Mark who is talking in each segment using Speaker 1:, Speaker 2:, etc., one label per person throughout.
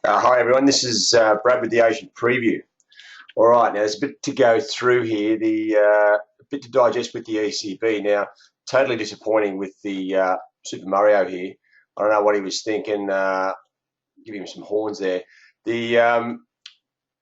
Speaker 1: Hi everyone, this is Brad with the Asian Preview. All right, now there's a bit to go through here, a bit to digest with the ECB. Now, totally disappointing with the Super Mario here. I don't know what he was thinking. Give him some horns there. The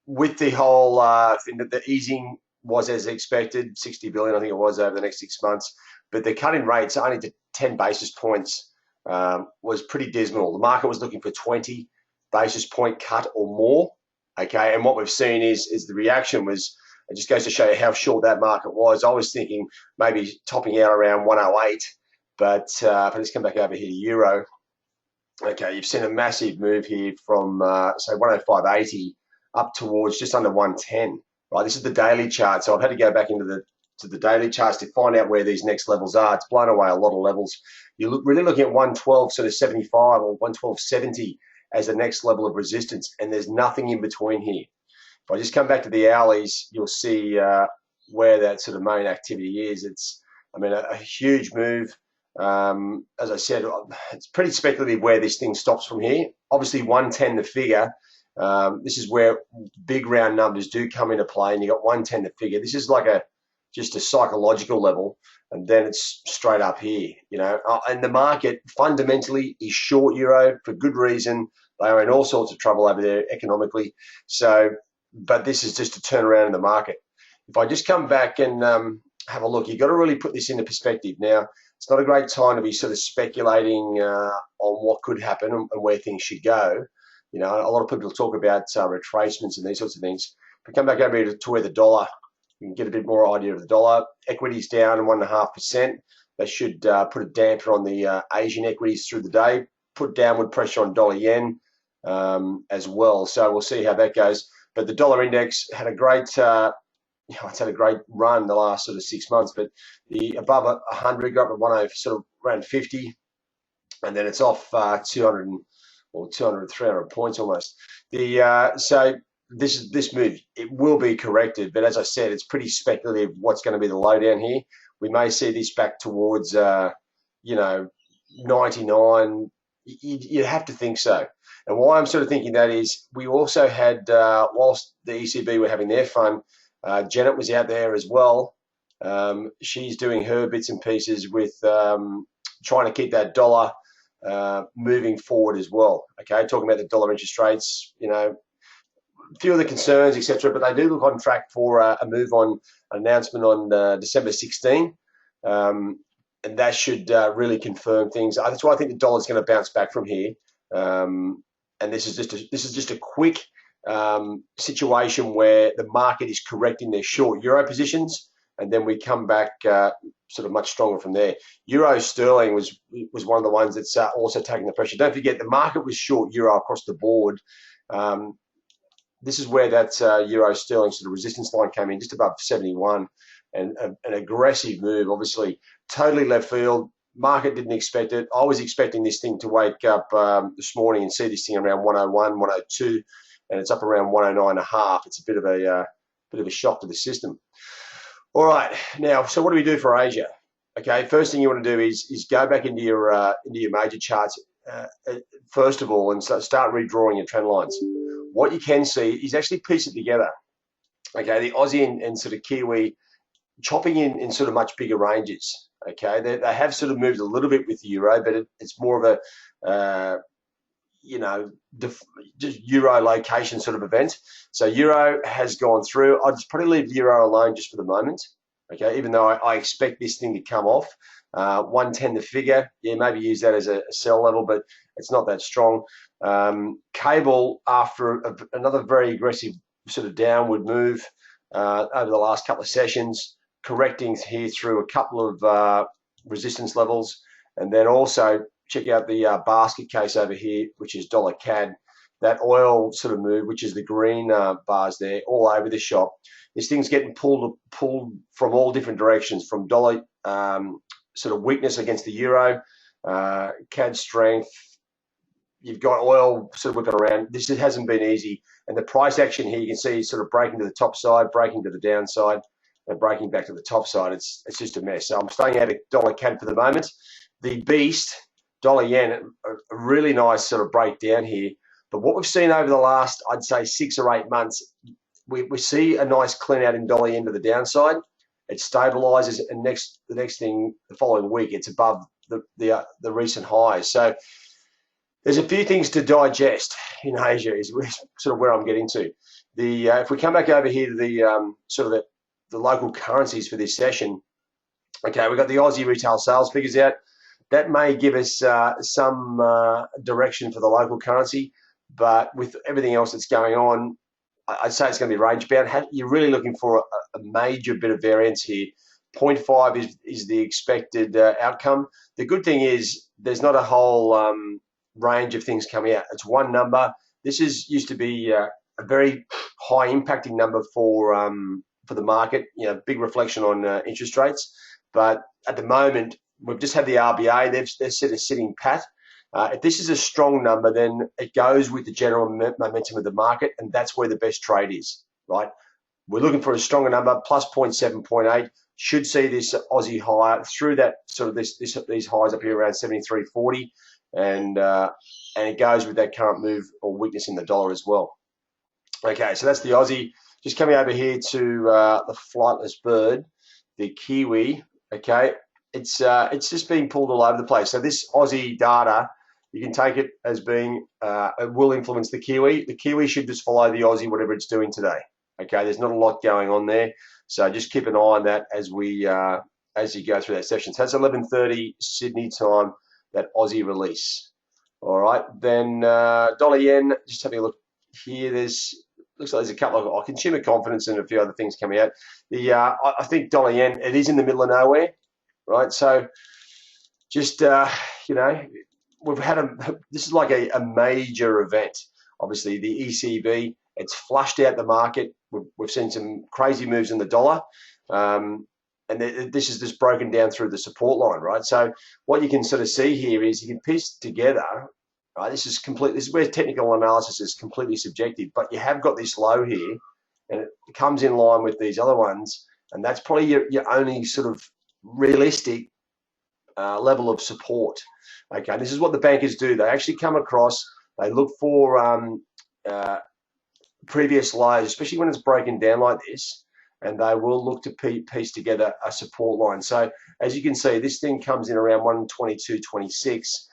Speaker 1: With the whole thing that the easing was as expected, 60 billion, I think it was over the next 6 months, but the cut in rates only to 10 basis points was pretty dismal. The market was looking for 20 basis point cut or more. Okay, and what we've seen is the reaction was, it just goes to show you how short that market was. I was thinking maybe topping out around 108, but if I just come back over here to euro, okay, you've seen a massive move here from say 105.80 up towards just under 110. Right, this is the daily chart, so I've had to go back into the daily charts to find out where these next levels are. It's blown away a lot of levels. You're really looking at 112 sort of 75 or 112.70 as the next level of resistance, and there's nothing in between here. If I just come back to the hourlies, you'll see where that sort of main activity is. It's, I mean, a huge move. As I said, it's pretty speculative where this thing stops from here. Obviously, 110 the figure. This is where big round numbers do come into play, and you got 110 the figure. This is like just a psychological level, and then it's straight up here, and the market fundamentally is short euro for good reason. They are in all sorts of trouble over there economically. So, but this is just a turnaround in the market. If I just come back and have a look, you've got to really put this into perspective. Now, it's not a great time to be sort of speculating on what could happen and where things should go. A lot of people talk about retracements and these sorts of things. But come back over here to where the dollar, you can get a bit more idea of the dollar. Equities down 1.5%. They should put a damper on the Asian equities through the day, put downward pressure on dollar yen as well. So we'll see how that goes. But the dollar index had a great, it's had a great run the last sort of 6 months. But the above 100 got to 10, sort of around 50, and then it's off 200 or 200, 300 points almost. So this move, it will be corrected, but as I said, it's pretty speculative what's going to be the lowdown here. We may see this back towards 99. You'd have to think so. And why I'm sort of thinking that is, we also had, whilst the ECB were having their fun, Janet was out there as well. She's doing her bits and pieces with trying to keep that dollar moving forward as well. Okay, talking about the dollar interest rates, a few of the concerns, etc., but they do look on track for a move on an announcement on December 16, and that should really confirm things. That's why I think the dollar is going to bounce back from here. And this is just a quick situation where the market is correcting their short euro positions, and then we come back sort of much stronger from there. Euro sterling was one of the ones that's also taking the pressure. Don't forget, the market was short euro across the board. This is where that euro sterling sort of resistance line came in, just above 71, and an aggressive move, obviously totally left field. Market didn't expect it. I was expecting this thing to wake up this morning and see this thing around 101, 102, and it's up around 109.5. It's a bit of a shock to the system. All right, now, so what do we do for Asia? Okay, first thing you want to do is go back into your major charts first of all, and start redrawing your trend lines. What you can see is actually piece it together. Okay, the Aussie and sort of Kiwi chopping in sort of much bigger ranges. Okay, they have sort of moved a little bit with the euro, but it's more of a just euro location sort of event. So euro has gone through. I'd probably leave the euro alone just for the moment. Okay, even though I expect this thing to come off 110 the figure. Yeah, maybe use that as a sell level, but it's not that strong. Cable, after another very aggressive sort of downward move over the last couple of sessions, correcting here through a couple of resistance levels, and then also check out the basket case over here, which is dollar CAD. That oil sort of move, which is the green bars there, all over the shop. This thing's getting pulled from all different directions, from dollar sort of weakness against the euro, CAD strength. You've got oil sort of whipping around. This hasn't been easy. And the price action here, you can see sort of breaking to the top side, breaking to the downside, and breaking back to the top side. It's just a mess. So I'm staying out of dollar CAD for the moment. The beast, dollar yen, a really nice sort of breakdown here But what we've seen over the last, I'd say, 6 or 8 months, we see a nice clean out in dollar yen to the downside. It stabilizes, and the next thing, the following week, it's above the recent highs. So there's a few things to digest in Asia, is sort of where I'm getting to. If we come back over here to the sort of the local currencies for this session, okay, we've got the Aussie retail sales figures out. That may give us some direction for the local currency, but with everything else that's going on, I'd say it's going to be range bound. You're really looking for a major bit of variance here. 0.5 is the expected outcome. The good thing is there's not a whole range of things coming out. It's one number. This used to be a very high impacting number for the market. You know, big reflection on interest rates. But at the moment, we've just had the RBA. They're sort of sitting pat. If this is a strong number, then it goes with the general momentum of the market, and that's where the best trade is, right? We're looking for a stronger number, plus 0.7, 0.8. Should see this Aussie higher through that sort of these highs up here around 73.40, and it goes with that current move or weakness in the dollar as well. Okay, so that's the Aussie. Just coming over here to the flightless bird, the Kiwi. Okay, it's just being pulled all over the place. So this Aussie data, you can take it as being it will influence the Kiwi. The Kiwi should just follow the Aussie, whatever it's doing today. Okay, there's not a lot going on there, so just keep an eye on that as you go through that session. So that's 11:30 Sydney time, that Aussie release. All right, then dollar yen. Just having a look here. Looks like there's a couple of consumer confidence and a few other things coming out. I think dollar yen, it is in the middle of nowhere, right? So just you know, this is like a major event. Obviously, the ECB, it's flushed out the market. We've seen some crazy moves in the dollar, and this is just broken down through the support line, right? So what you can sort of see here is you can piece together. Right, this is where technical analysis is completely subjective, but you have got this low here, and it comes in line with these other ones, and that's probably your only sort of realistic level of support. Okay, this is what the bankers do. They actually come across, they look for previous lows, especially when it's broken down like this, and they will look to piece together a support line. So as you can see, this thing comes in around 122.26.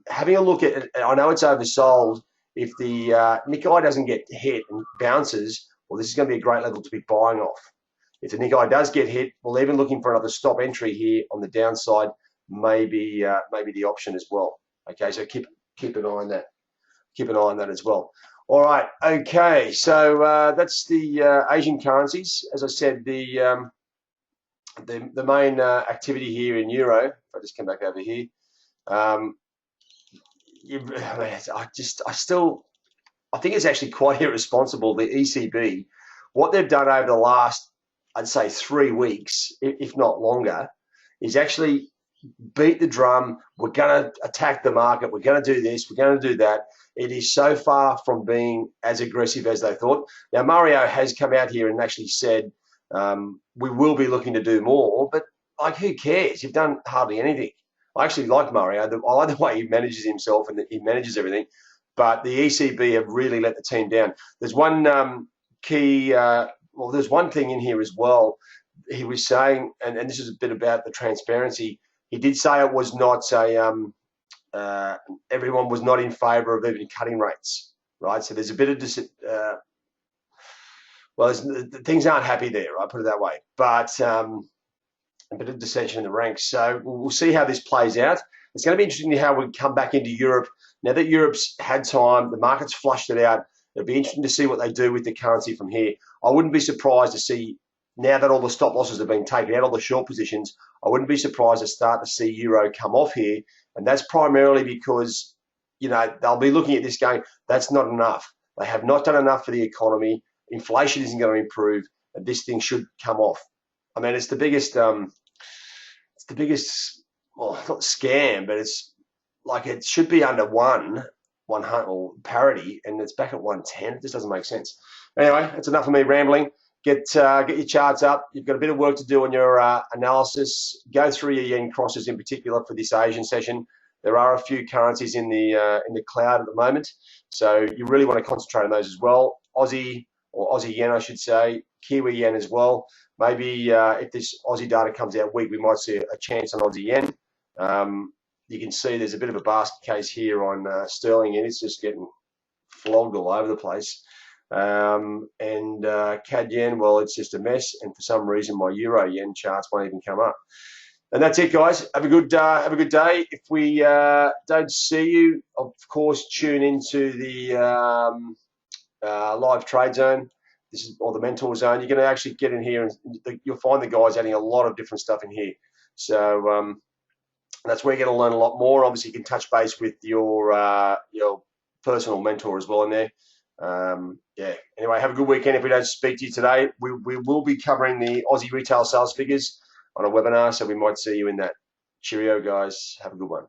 Speaker 1: Having a look at it, I know it's oversold. If the Nikkei doesn't get hit and bounces, well, this is going to be a great level to be buying off. If the Nikkei does get hit, well, even looking for another stop entry here on the downside may be the option as well. Okay, so keep an eye on that. Keep an eye on that as well. All right. Okay, so that's the Asian currencies. As I said, the main activity here in euro. If I just come back over here. I think it's actually quite irresponsible. The ECB, what they've done over the last, I'd say 3 weeks, if not longer, is actually beat the drum. We're going to attack the market. We're going to do this. We're going to do that. It is so far from being as aggressive as they thought. Now, Mario has come out here and actually said, we will be looking to do more, but like, who cares? You've done hardly anything. I actually like Mario. I like the way he manages himself and he manages everything. But the ECB have really let the team down. There's one there's one thing in here as well. He was saying, and this is a bit about the transparency. He did say it was not everyone was not in favour of even cutting rates, right? So there's a bit of things aren't happy there, right? Put it that way. But a bit of dissension in the ranks. So we'll see how this plays out. It's going to be interesting how we come back into Europe. Now that Europe's had time, the market's flushed it out. It'll be interesting to see what they do with the currency from here. I wouldn't be surprised to see, now that all the stop losses have been taken out, all the short positions, I wouldn't be surprised to start to see euro come off here. And that's primarily because, you know, they'll be looking at this going, that's not enough. They have not done enough for the economy. Inflation isn't going to improve, and this thing should come off. I mean, it's the biggest, well, not scam, but it's like it should be under 100 or parity, and it's back at 110. It just doesn't make sense. Anyway, that's enough of me rambling. Get your charts up. You've got a bit of work to do on your analysis. Go through your yen crosses in particular for this Asian session. There are a few currencies in the cloud at the moment, so you really want to concentrate on those as well. Aussie or Aussie yen, I should say, Kiwi yen as well. Maybe if this Aussie data comes out weak, we might see a chance on Aussie yen. You can see there's a bit of a basket case here on sterling yen. It's just getting flogged all over the place. And CAD yen, well, it's just a mess. And for some reason, my euro yen charts won't even come up. And that's it, guys. Have a good day. If we don't see you, of course, tune into the live trade zone. This is or the mentor zone. You're going to actually get in here, and you'll find the guys adding a lot of different stuff in here. So that's where you're going to learn a lot more. Obviously, you can touch base with your personal mentor as well in there. Yeah. Anyway, have a good weekend. If we don't speak to you today, we will be covering the Aussie retail sales figures on a webinar, so we might see you in that. Cheerio, guys. Have a good one.